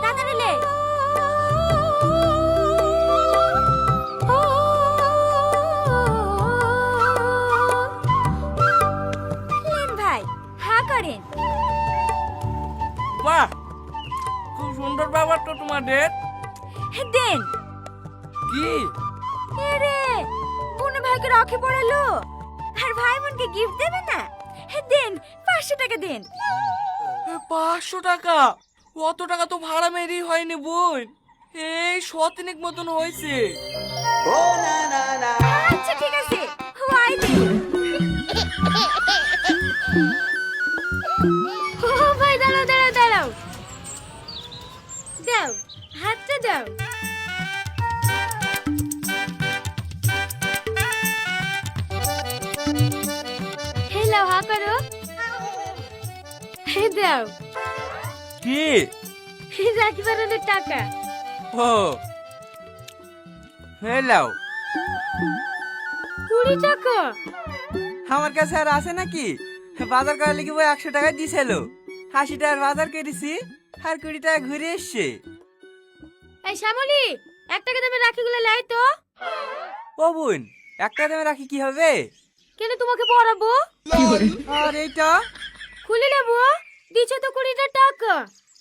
তাড়াতাড়ি লে। লেন ভাই, হা করেন। বাহ, খুব সুন্দর ব্যাপার তো তোমাদের। দেন। কি? এরে, বোন ভাইকে রাখি পড়ালো, আর ভাই বোনকে গিফট দেবে না? দেন, 500 টাকা দেন। 500 টাকা? অত টাকা তো ভাড়া মেরি হয়নি বোন, এই 100 মতন হয়েছে। আচ্ছা ঠিক আছে, ওয়াই দিন। ও ভাই, দাঁড়াও দাঁড়াও দাঁড়াও, দাও হাতটা দাও। হেলো, হা করো। হে দাও। কি? রাখি বানানোর টাকা। ও হেলাও। 20 টাকা? আমার কাছে আর আছে নাকি? বাজার করার লিখে 100 টাকা দিছিল, 80 টাকার বাজার করেছি, আর 20 টাকা ঘুরে এসছে। এই শ্যামলি, 1 টাকা দামে রাখিগুলো লাই তো। ও বোন, 1 টাকা দামে রাখি কি হবে? কেন, তোমাকে পড়াবো। আর এইটা? খুলে নেবো। দিছো তো 20 টাকা,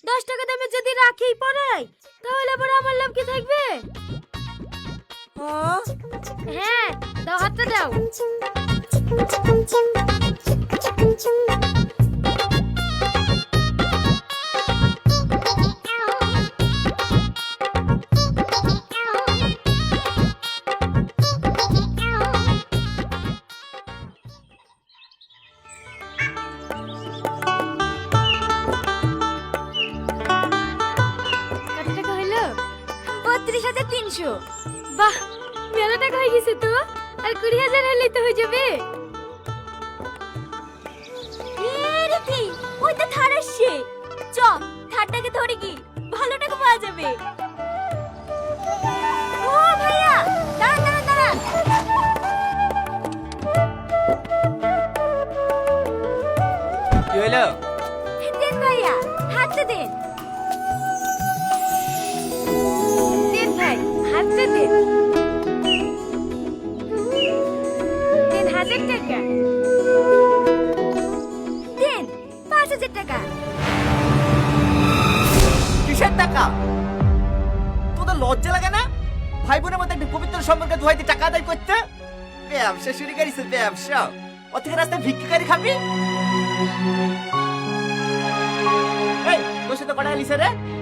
10 টাকা দামে যদি রাখি পড়াই, তাহলে আবার আমার লাভ কি থাকবে? হ্যাঁ, দাও, হাতটা দাও। কত টাকা হলো? 32,300। বাহ, মেলা টাকা হয়ে গেছে তো। আর 20,000 হলেই তো হয়ে যাবে। ওই তো থার আসছে, চ থারটাকে ধরে কি ভালো টাকা পাওয়া যাবে। ও ভাইয়া, দাঁড়া দাঁড়া দাঁড়া। কি হলো? দেন ভাইয়া, হাতটা দেন। দেন ভাই, হাতটা দেন। দেন 1000 টাকা। দেন 5,000 টাকা। কিসের টাকা? তোদের লজ্জা লাগে না? ভাই বোনের মধ্যে একটা পবিত্র সম্পর্কে দুহাইতে টাকা আদায় করতে? ব্যবসা শুরু করিস, ব্যবসা। ও থেকে রাস্তায় ভিক্ষাকারী খাবি? এই, তোর সাথে কটা লিসে রে?